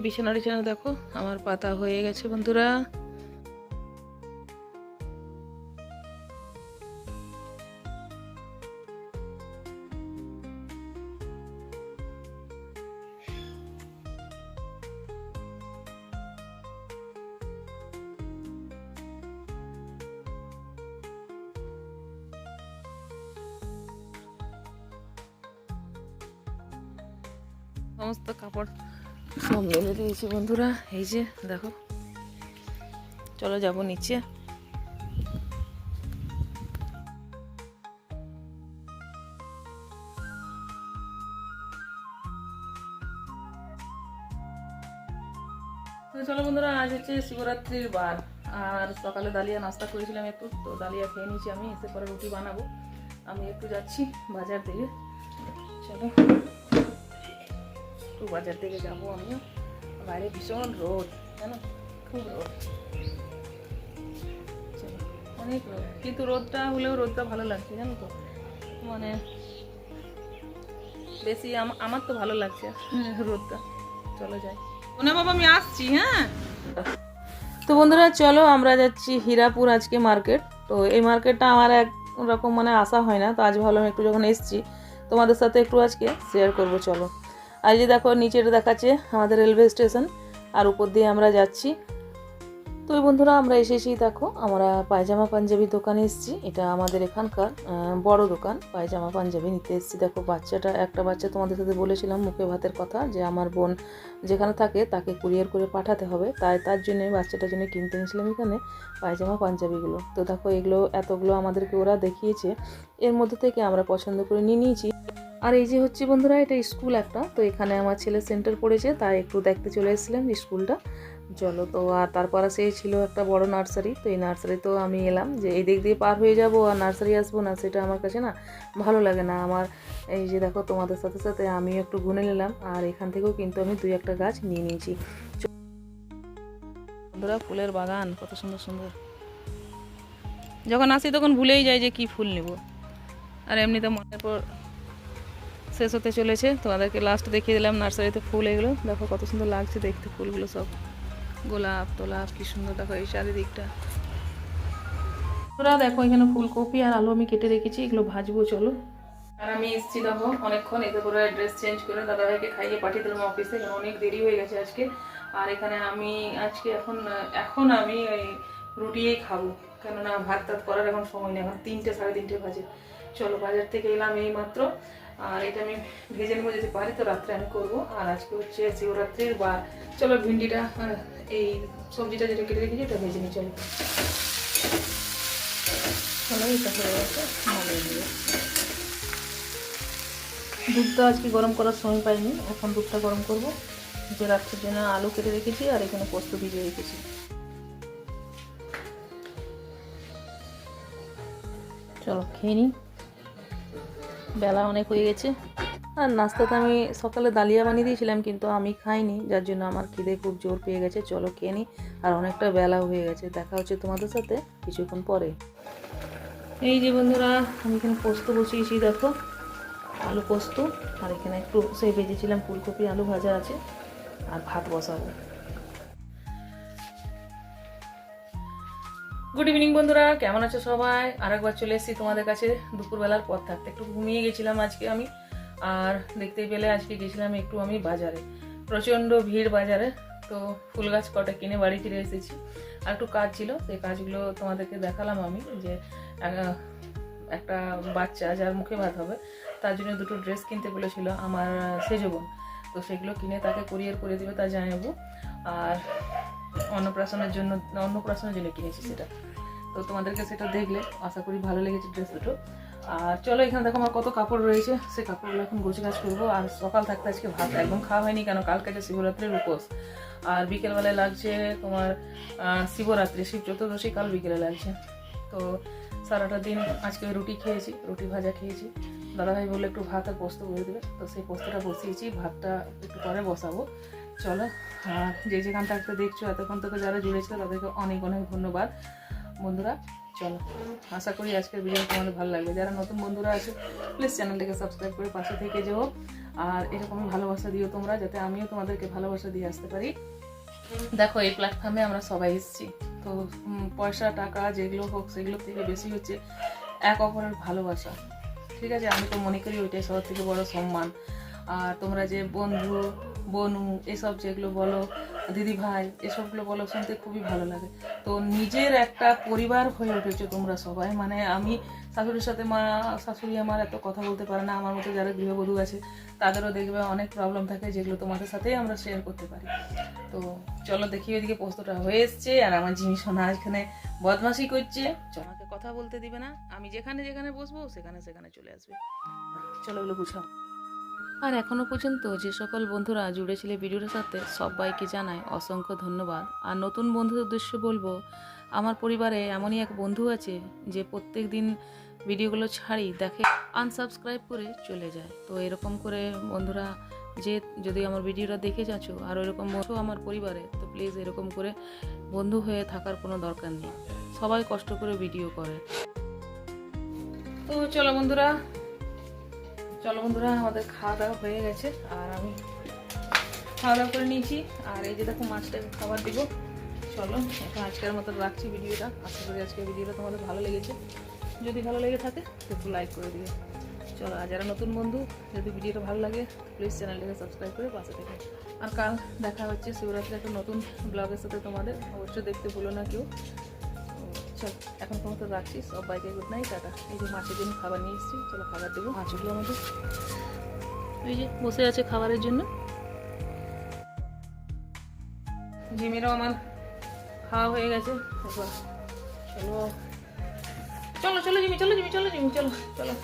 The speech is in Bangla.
বিছানা টিছানা দেখো আমার পাতা হয়ে গেছে বন্ধুরা। সমস্ত কাপড় সব মেলে দিয়েছি বন্ধুরা। এই যে দেখো, চলো যাব নিচে। তো চলো বন্ধুরা, আজ হচ্ছে শিবরাত্রির বার। আর সকালে ডালিয়া নাস্তা করেছিলাম একটু, তো ডালিয়া খেয়ে নিয়েছি আমি। এসে পরে রুটি বানাবো। আমি একটু যাচ্ছি বাজার দিকে। চলো একটু বাজার দিকে যাবো আমিও। বাইরে ভীষণ রোদ, জানো, খুব রোদ, অনেক রোদ। কিন্তু রোদটা হলেও রোদটা ভালো লাগছে, জানো তো, মানে বেশি আমার তো ভালো লাগছে রোদটা। চলো যাই। ওনা বাবা, আমি আসছি। হ্যাঁ, তো বন্ধুরা চলো আমরা যাচ্ছি হীরাপুর আজকে মার্কেট। তো এই মার্কেটটা আমার এক রকম মানে আসা হয় না, তো আজ ভাবলাম একটু যখন এসছি তোমাদের সাথে একটু আজকে শেয়ার করবো। চলো। আর যে দেখো নিচেটা দেখাচ্ছে আমাদের রেলওয়ে স্টেশন, আর উপর দিয়ে আমরা যাচ্ছি। তো এই বন্ধুরা আমরা এসেছি, দেখো আমরা পায়জামা পাঞ্জাবি দোকানে এসেছি। এটা আমাদের এখানকার বড় দোকান, পায়জামা পাঞ্জাবি নিতে এসেছি। দেখো বাচ্চাটা, একটা বাচ্চা তোমাদের সাথে বলেছিলাম মুখে ভাতের কথা, যে আমার বোন যেখানে থাকে তাকে কুরিয়ার করে পাঠাতে হবে, তাই তার জন্য বাচ্চাটার জন্য কিনতে নিয়েছিলাম এখানে পায়জামা পাঞ্জাবিগুলো। তো দেখো এগুলো এতগুলো আমাদেরকে ওরা দেখিয়েছে, এর মধ্যে থেকে আমরা পছন্দ করে নিয়ে নিয়েছি। আর এই যে হচ্ছে বন্ধুরা, এটা স্কুল একটা, তো এখানে আমার ছেলে সেন্টার পড়েছে, তাই একটু দেখতে চলে এসেছিলাম স্কুলটা। চলো। তো আর তারপর সেই ছিল একটা বড় নার্সারি, তো এই নার্সারি তো আমি এলাম যে এই দিক দিয়ে পার হয়ে যাব আর নার্সারি আসবো না, সেটা আমার কাছে না ভালো লাগে না আমার। এই যে দেখো তোমাদের সাথে সাথে আমি একটু ঘুরে নিলাম, আর এখান থেকেও কিন্তু আমি 2-1টা গাছ নিয়ে নিয়েছি। বন্ধুরা ফুলের বাগান কত সুন্দর সুন্দর, যখন আসি তখন ভুলেই যাই যে কি ফুল নেব। আর এমনিতে মনের পর শেষ হতে চলেছে, তোমাদেরকে লাস্ট দেখিয়ে দিলাম নার্সারিতে ফুল। এগুলো দেখো কত সুন্দর লাগছে দেখতে, ফুলগুলো সব গোলাপ তোলাপ কি সুন্দর। দেখো এই চারিদিকটা। তোরা দেখো এখানে ফুলকপি আর আলু আমি কেটে রেখেছি, এগুলো ভাজবো। চলো। আর আমি এসেছি দেখো অনেকক্ষণ, এতে করে ড্রেস চেঞ্জ করে দাদাভাইকে খাইয়ে পাঠিয়ে দিলাম অফিসে, কারণ অনেক দেরি হয়ে গেছে আজকে। আর এখানে আমি আজকে এখন আমি ওই রুটিই খাবো, কেননা ভাত টাত করার এখন সময় নেই, এখন 3টে 3:30 বাজে। চলো বাজার থেকে এলাম এই মাত্র। আর এটা আমি ভেজে নেবো যদি পারি, তো রাত্রে আমি করবো। আর আজকে হচ্ছে শিবরাত্রির বার। চলো ভিন্ডিটা, এই সবজিটা যেটা কেটে রেখেছি এটা ভেজে নিই। চলো চলো, এটা হয়ে গেছে, নামিয়ে দিয়ে দুধটা আজকে গরম করার সময় পাইনি, এখন দুধটা গরম করব। যে রাত্রের জন্য আলু কেটে রেখেছি, আর এখানে পোস্ত ভিজিয়ে রেখেছি। চলো খেয়ে নিই, বেলা অনেক হয়ে গেছে। আর নাস্তাতে আমি সকালে ডালিয়া বানিয়ে দিয়েছিলাম, কিন্তু আমি খাইনি, যার জন্য আমার খিদে খুব জোর পেয়ে গেছে। চলো খেয়ে নিই, আর অনেকটা বেলাও হয়ে গেছে। দেখা হচ্ছে তোমাদের সাথে কিছুক্ষণ পরে। এই যে বন্ধুরা, আমি এখানে পোস্ত বসিয়েছি, দেখো আলু পোস্ত। আর এখানে একটু সেই ভেজেছিলাম ফুলকপি আলু ভাজা আছে, আর ভাত বসাবো। গুড ইভিনিং বন্ধুরা, কেমন আছো সবাই? আরেকবার চলে এসেছি তোমাদের কাছে দুপুরবেলার পর থাকতে। একটু ঘুমিয়ে গেছিলাম আজকে আমি, আর দেখতেই পেলে আজকে গেছিলাম একটু আমি বাজারে। প্রচণ্ড ভিড় বাজারে। তো ফুল গাছ কটা কিনে বাড়ি ফিরে এসেছি। আর একটু কাজ ছিল, সেই কাজগুলো তোমাদেরকে দেখালাম আমি। যে একটা বাচ্চা যার মুখে ভাত হবে, তার জন্য 2টো ড্রেস কিনতে বলেছিল আমার সেজো বোন। তো সেগুলো কিনে তাকে কুরিয়ার করে দেবে তার জামাইবাবু। আর অন্নপ্রাশনের জন্য কিনেছি সেটা। তো তোমাদেরকে সেটা দেখলে আশা করি ভালো লেগেছে ড্রেস দুটো। আর চলো, এখানে দেখো আমার কত কাপড় রয়েছে, সেই কাপড়গুলো এখন গোছ গাছ করবো। আর সকাল থাকতে আজকে ভাত একদম খাওয়া হয়নি, কেন কালকে আছে শিবরাত্রির উপোস। আর বিকেলবেলায় লাগছে তোমার শিবরাত্রি, শিব চতুর্দশী কাল বিকেলে লাগছে। তো সারাটা দিন আজকে রুটি খেয়েছি, রুটি ভাজা খেয়েছি। দাদাভাই বললো একটু ভাত আর পোস্ত করে দেবে, তো সেই পোস্তটা বসিয়েছি, ভাতটা একটু পরে বসাবো। চলো। আর যে যেখান থাকতে দেখছো এতক্ষণ থেকে যারা জুড়েছিল তাদেরকে অনেক অনেক ধন্যবাদ। বন্ধুরা চলো, আশা করি আজকের ভিডিও তোমাদের ভালো লাগবে। যারা নতুন বন্ধুরা আছে প্লিজ চ্যানেলটাকে সাবস্ক্রাইব করে পাশে থেকে যেও, আর এরকমই ভালোবাসা দিও তোমরা, যাতে আমিও তোমাদেরকে ভালোবাসা দিয়ে আসতে পারি। দেখো এই প্ল্যাটফর্মে আমরা সবাই এসেছি, তো পয়সা টাকা যেগুলো হোক সেগুলোর থেকে বেশি হচ্ছে এক অপরের ভালোবাসা। ঠিক আছে, আমি তো মনে করি ওইটাই সবার থেকে বড় সম্মান। আর তোমরা যে বন্ধু বনু এসব যেগুলো বলো, দিদি ভাই এসবগুলো বলো, শুনতে খুবই ভালো লাগে। তো নিজের একটা পরিবার হয়ে উঠেছো তোমরা সবাই। মানে আমি শাশুড়ির সাথে শাশুড়ি আমার এত কথা বলতে পারে না, আমার মতো যারা গৃহবধূ আছে তাদেরও দেখবে অনেক প্রবলেম থাকে, যেগুলো তোমাদের সাথেই আমরা শেয়ার করতে পারি। তো চলো দেখি ওইদিকে পোস্তটা হয়ে এসছে, আর আমার জিনিস সোনা এখানে বদমাশি করছে, আমাকে কথা বলতে দিবে না। আমি যেখানে যেখানে বসবো সেখানে সেখানে চলে আসবে। চলো ওগুলো গুছাও। আর এখনও পর্যন্ত যে সকল বন্ধুরা জুড়েছিলে ভিডিওটার সাথে সবাইকে জানাই অসংখ্য ধন্যবাদ। আর নতুন বন্ধুদের উদ্দেশ্যে বলবো, আমার পরিবারে এমনই এক বন্ধু আছে যে প্রত্যেক দিন ভিডিওগুলো ছাড়ি দেখে আনসাবস্ক্রাইব করে চলে যায়। তো এরকম করে বন্ধুরা যে যদি আমার ভিডিওটা দেখে যাচ্ছ আর ওইরকম বন্ধু আমার পরিবারে, তো প্লিজ এরকম করে বন্ধু হয়ে থাকার কোনো দরকার নেই। সবাই কষ্ট করে ভিডিও করে। তো চলো বন্ধুরা আমাদের খাওয়া দাওয়া হয়ে গেছে, আর আমি খাওয়া দাওয়া করে নিয়েছি। আর এই যে দেখো মাছটাকে খাবার দিব। চলো এখন আজকের মতো রাখছি ভিডিওটা। আশা করি আজকের ভিডিওটা তোমাদের ভালো লেগেছে। যদি ভালো লেগে থাকে একটু লাইক করে দিও। চলো, আর যারা নতুন বন্ধু, যদি ভিডিওটা ভালো লাগে প্লিজ চ্যানেলটাকে সাবস্ক্রাইব করে পাশে থেকে। আর কাল দেখা হচ্ছে শিবরাত্রি একটা নতুন ব্লগের সাথে, তোমাদের অবশ্যই দেখতে ভুলো না কেউ। চল এখন তোমার তো রাখছি, সবাইকে গুড নাইট, টাটা। এই যে মাছের জন্য খাবার নিয়ে এসেছি, চলো খাবার দেবো। মাছগুলো আমাদের এই যে বসে আছে খাবারের জন্য। জিমিরও আমার খাওয়া হয়ে গেছে। চলো চলো চলো জিমি, চলো জিমি, চলো জিমি, চলো চলো।